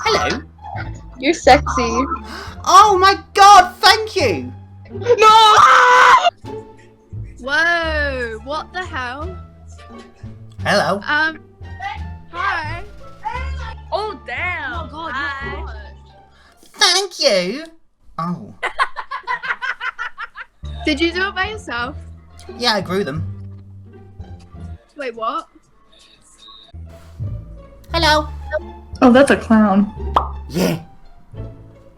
Hello. You're sexy. Oh my god, thank you! No! Whoa, what the hell? Hello. Hi. Oh, damn. Oh god, Hi. Thank you! Oh. Did you do it by yourself? Yeah, I grew them. Wait, what? Hello. Oh, that's a clown. Yeah.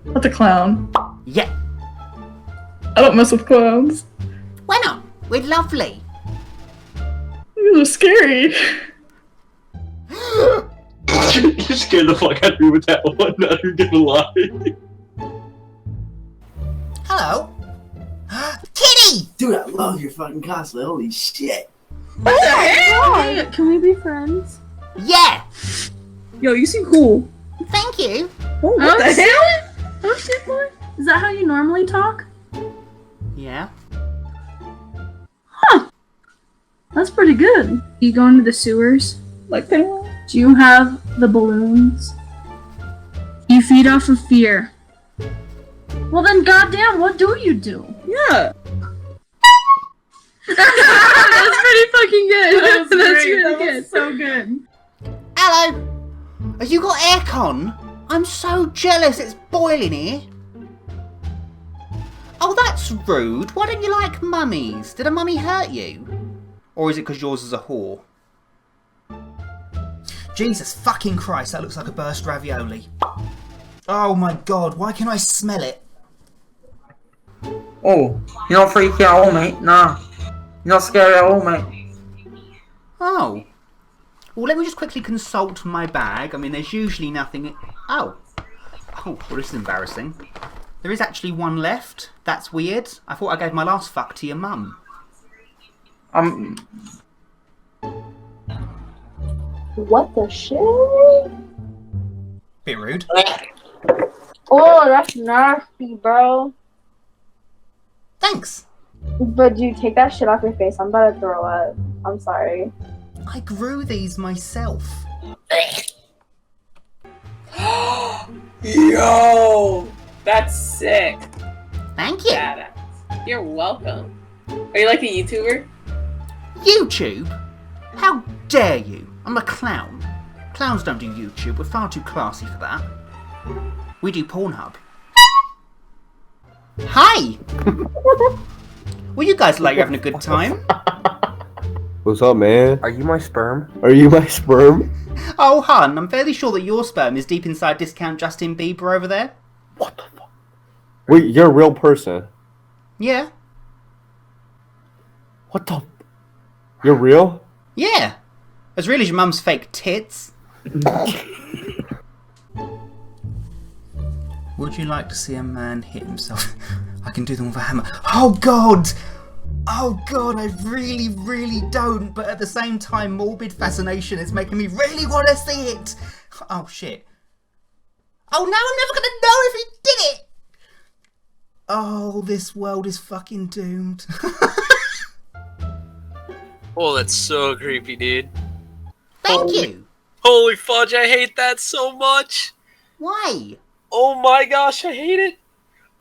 That's a clown. Yeah. I don't mess with clowns. Why not? We're lovely. These are scary. You scared the fuck out of me with that one, not even gonna lie. Hello. Kitty! Dude, I love your fucking cosplay. Holy shit. What the hell? Can we be friends? Yeah! Yo, you seem cool. Thank you. Oh, what the hell? Oh shit, boy. Is that how you normally talk? Yeah. Huh. That's pretty good. You go into the sewers? Like that? Do you have the balloons? You feed off of fear. Well then, goddamn, what do you do? Yeah. That's pretty fucking good. That's really good. So good. Hello. Have you got aircon? I'm so jealous. It's boiling here. Oh, that's rude. Why don't you like mummies? Did a mummy hurt you? Or is it because yours is a whore? Jesus fucking Christ, that looks like a burst ravioli. Oh my god, why can I smell it? Oh, you're not freaky at all, mate. Nah. You're not scary at all, mate. Oh. Well, let me just quickly consult my bag. I mean, there's usually nothing... Oh. Oh, well, this is embarrassing. There is actually one left. That's weird. I thought I gave my last fuck to your mum. What the shit? Bit rude. Oh, that's nasty, bro. Thanks. But dude, take that shit off your face. I'm about to throw up. I'm sorry. I grew these myself. Yo, that's sick. Thank you. Badass. You're welcome. Are you like a YouTuber? YouTube? How dare you? I'm a clown. Clowns don't do YouTube. We're far too classy for that. We do Pornhub. Hi! Well, you guys like having a good time? What's up, man? Are you my sperm? Are you my sperm? Oh, hun, I'm fairly sure that your sperm is deep inside discount Justin Bieber over there. What the fuck? Wait, you're a real person? Yeah. What the? You're real? Yeah. As real as your mum's fake tits. Would you like to see a man hit himself? I can do them with a hammer. Oh, God! Oh, God, I really, really don't. But at the same time, morbid fascination is making me really want to see it. Oh, shit. Oh, now I'm never going to know if he did it. Oh, this world is fucking doomed. Oh, that's so creepy, dude. Thank you. Holy fudge, I hate that so much. Why? Oh my gosh, I hate it.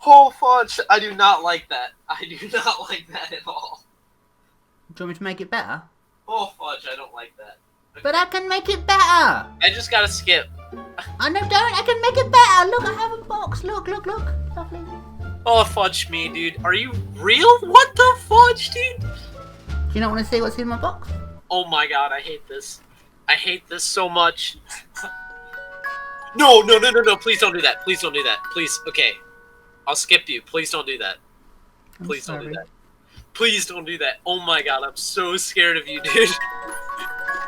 Oh fudge, I do not like that. I do not like that at all. Do you want me to make it better? Oh fudge, I don't like that. Okay. But I can make it better. I just gotta skip. I know, don't. I can make it better. Look, I have a box. Look, look, look. Lovely. Oh fudge me, dude. Are you real? What the fudge, dude? Do you not want to see what's in my box? Oh my god, I hate this. I hate this so much. No, no, no, no, no. Please don't do that. Please don't do that. Please. Okay. I'll skip you. Please don't do that. Please don't do that. Please don't do that. Oh my god, I'm so scared of you, dude.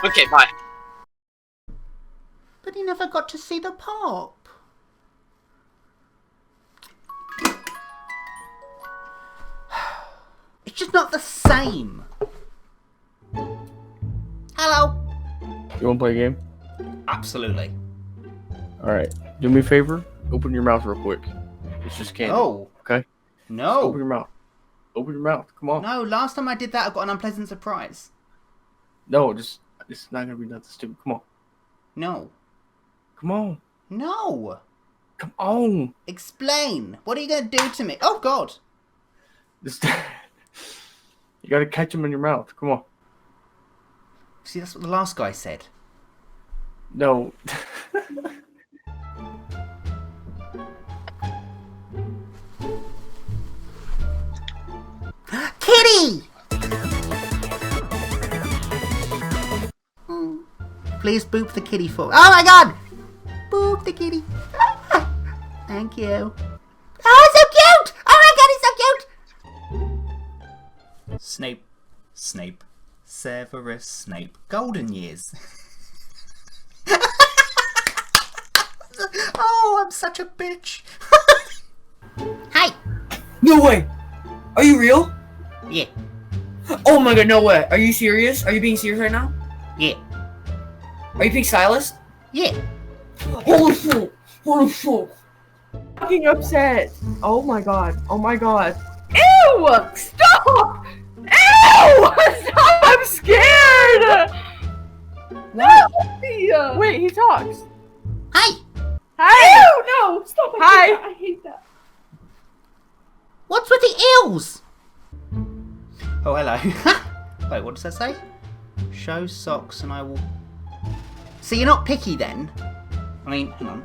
Okay, bye. But he never got to see the pop. It's just not the same. Hello. You wanna play a game? Absolutely. Alright. Do me a favor. Open your mouth real quick. It's just candy. No. Okay? No. Open your mouth. Open your mouth. Come on. No, last time I did that, I got an unpleasant surprise. No, just it's not gonna be nothing stupid. Come on. No. Come on. No. Come on. Explain. What are you gonna do to me? Oh God. Just, you gotta catch them in your mouth. Come on. See, that's what the last guy said. No. Kitty! Please boop the kitty for. Oh my God! Boop the kitty. Thank you. Oh, so cute! Oh my God, he's so cute! Snape. Severus Snape. Golden years. Oh, I'm such a bitch. Hi. No way! Are you real? Yeah. Oh my god, no way. Are you serious? Are you being serious right now? Yeah. Are you Pinkstylist? Yeah. Holy shit! Holy shit! Fucking upset. Oh my god. Oh my god. Ew! Stop! Ew! Stop! I'm scared! No! Wait, he talks. Hi. Hi! Ew! No! Stop! Hi! I hate that. What's with the eels? Oh, hello. Wait, what does that say? Show socks and I will... So you're not picky then? I mean, hang on.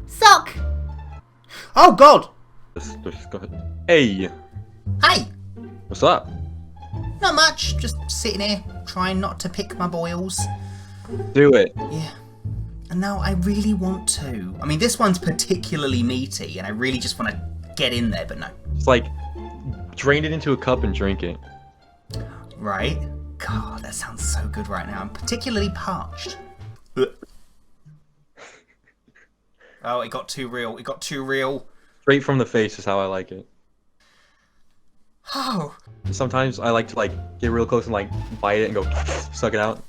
Sock! Oh, God! Just go ahead. Hey! Hey! What's up? Not much. Just sitting here, trying not to pick my boils. Do it. Yeah. And now I really want to. I mean, this one's particularly meaty, and I really just want to get in there, but no. It's like, drain it into a cup and drink it. Right? God, that sounds so good right now. I'm particularly parched. Oh, it got too real. It got too real. Straight from the face is how I like it. Oh. Sometimes I like to like get real close and like bite it and go suck it out.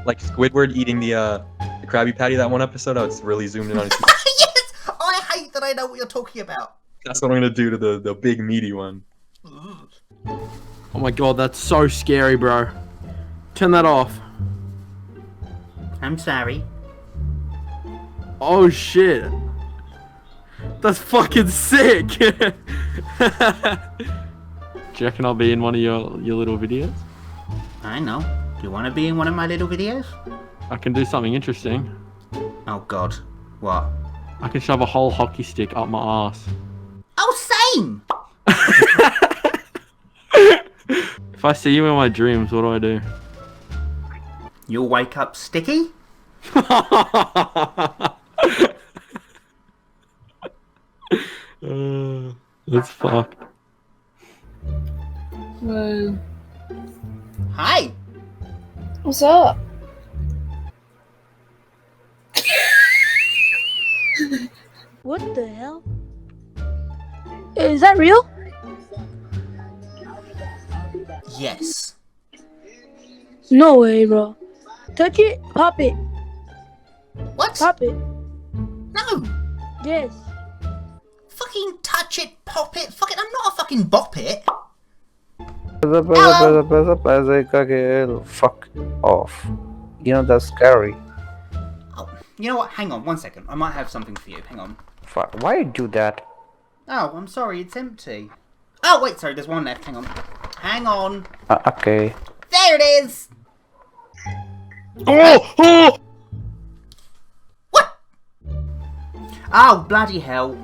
Like Squidward eating the Krabby Patty that one episode. I was really zoomed in on it. Yes! Oh, I hate that I know what you're talking about. That's what I'm gonna do to the big meaty one. Oh my god, that's so scary, bro. Turn that off. I'm sorry. Oh shit. That's fucking sick. Do you reckon I'll be in one of your little videos? I know. Do you want to be in one of my little videos? I can do something interesting. Oh God. What? I can shove a whole hockey stick up my ass. Oh, same! If I see you in my dreams, what do I do? You'll wake up sticky? That's fucked. Whoa. Hi! What's up? What the hell? Is that real? Yes. No way, bro. Touch it, pop it. What? Pop it. No! Yes. Fucking touch it, pop it. Fuck it, I'm not a fucking bop it. Fuck off. You know, that's scary. Oh, you know what? Hang on, 1 second. I might have something for you. Hang on. Fuck, why you do that? Oh, I'm sorry, it's empty. Oh, wait, sorry, there's one left. Hang on. Hang on. Okay. There it is! Oh! Oh! What? Oh, bloody hell.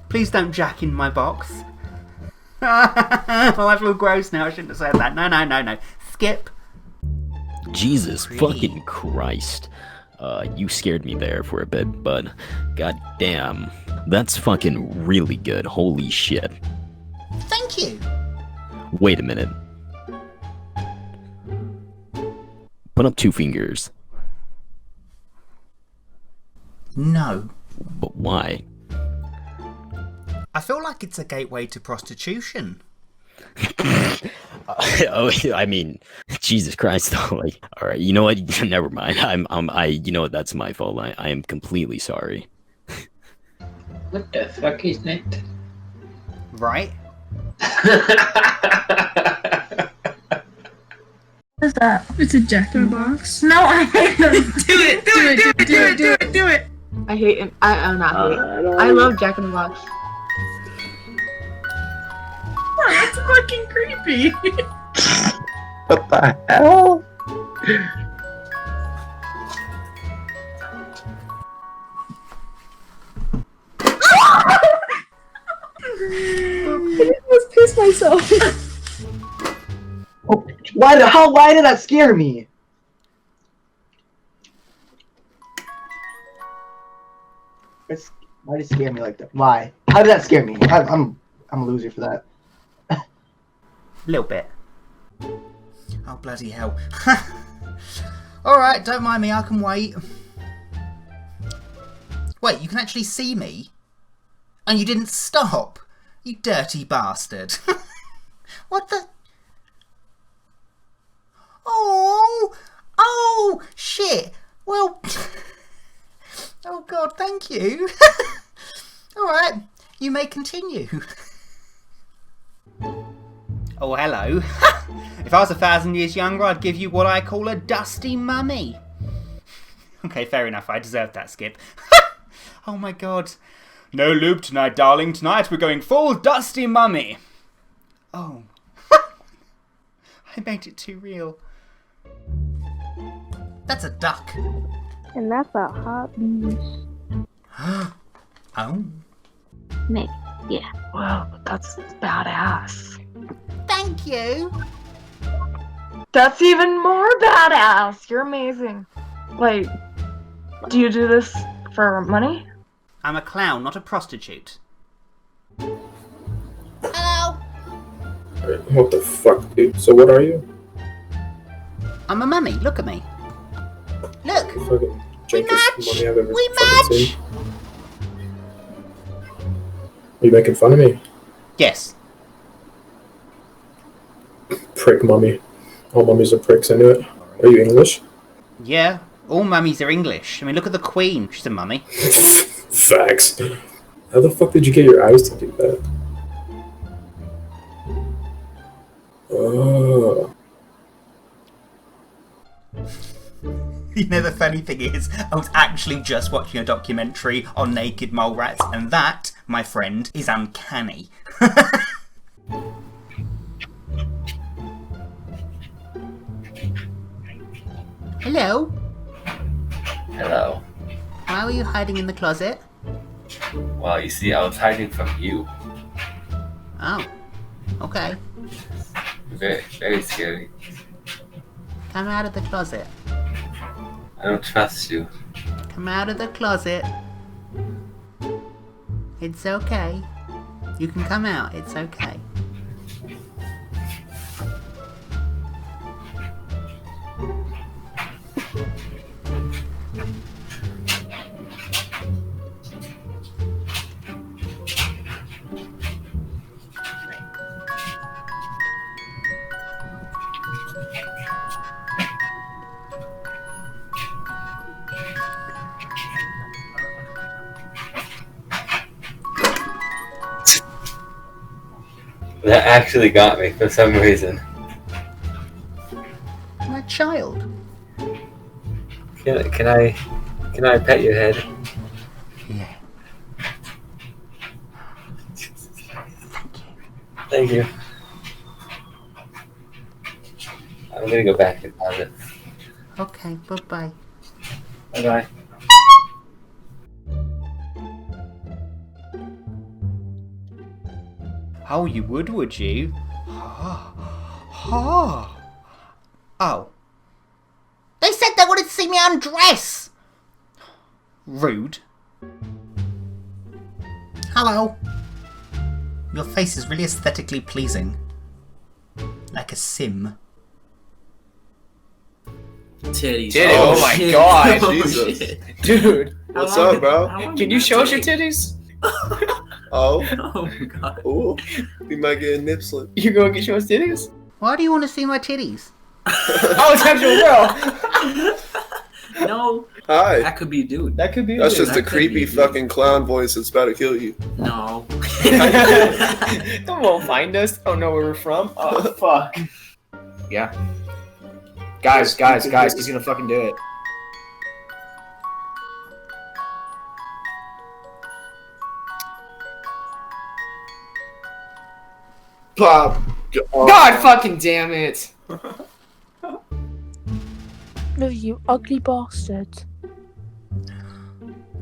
Please don't jack in my box. Oh, I feel gross now. I shouldn't have said that. No. Skip. Jesus fucking Christ. You scared me there for a bit, but god damn. That's fucking really good. Holy shit. Thank you. Wait a minute. Put up 2 fingers. No. But why? I feel like it's a gateway to prostitution. Oh, I mean, Jesus Christ! Like, all right, you know what? Never mind. You know what? That's my fault. I am completely sorry. What the fuck is that? Right? What's that? It's a Jack in the Box. No, I hate them. Do it. I hate him. I'm not hate. I love Jack in the Box. That's fucking creepy. What the hell? I almost pissed myself. Why did that scare me? Why did it scare me like that? Why? How did that scare me? I'm a loser for that. A little bit. Oh, bloody hell. Alright, don't mind me, I can wait. Wait, you can actually see me? And you didn't stop? You dirty bastard. What the... Oh, shit. Well... Oh, God, thank you. Alright, you may continue. Oh, hello. If I was 1,000 years younger, I'd give you what I call a dusty mummy. Okay, fair enough. I deserved that, Skip. Oh, my God. No lube tonight, darling. Tonight we're going full dusty mummy. Oh. I made it too real. That's a duck. And that's a hot beach. Oh. Nick, yeah. Wow, that's badass. Thank you. That's even more badass. You're amazing. Like, do you do this for money? I'm a clown, not a prostitute. Hello. What the fuck, dude? So what are you? I'm a mummy. Look at me. Look. Fucking jankest money I've ever We fucking match. seen. Are you making fun of me? Yes. Prick mummy. All mummies are pricks, I knew it. Are you English? Yeah. All mummies are English. I mean, look at the Queen. She's a mummy. Facts. How the fuck did you get your eyes to do that? Oh. You know, the funny thing is, I was actually just watching a documentary on naked mole rats, and that, my friend, is uncanny. Hello? Hello. Why were you hiding in the closet? Well, you see, I was hiding from you. Oh. Okay. Very, very scary. Come out of the closet. I don't trust you. Come out of the closet. It's okay. You can come out. It's okay. That actually got me for some reason. My child. Can I pet your head? Yeah. Thank you. I'm gonna go back and pause it. Okay, bye-bye. Bye bye. Oh, you would you? Oh. They said they wanted to see me undress! Rude. Hello. Your face is really aesthetically pleasing. Like a sim. Titties. Oh my shit. god. Oh, shit. Dude. What's up, bro? Can you show us your titties? Oh. Oh my god. Ooh. We might get a nip slip. You gonna get Choas titties? Why do you want to see my titties? Oh, it's actual girl. No. Hi. That could be a dude. That could be. That's just a creepy fucking clown voice that's about to kill you. No. They won't find us. Don't know where we're from. Oh fuck. Yeah. Guys, he's gonna fucking do it. Pop. God fucking damn it. No, you ugly bastard.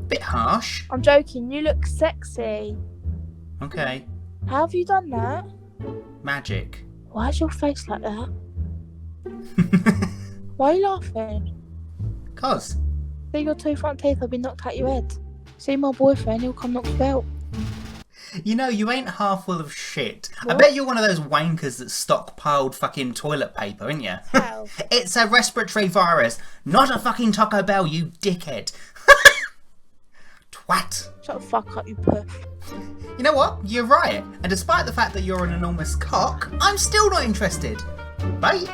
Bit harsh. I'm joking, you look sexy. Okay. How have you done that? Magic. Why is your face like that? Why are you laughing? Cause. See your two front teeth have been knocked out your head. See my boyfriend, he'll come knock you out. You know, you ain't half full of shit. What? I bet you're one of those wankers that stockpiled fucking toilet paper, ain't you? How? It's a respiratory virus, not a fucking Taco Bell, you dickhead. Twat. Shut the fuck up, you puff. You know what? You're right. And despite the fact that you're an enormous cock, I'm still not interested. Bye.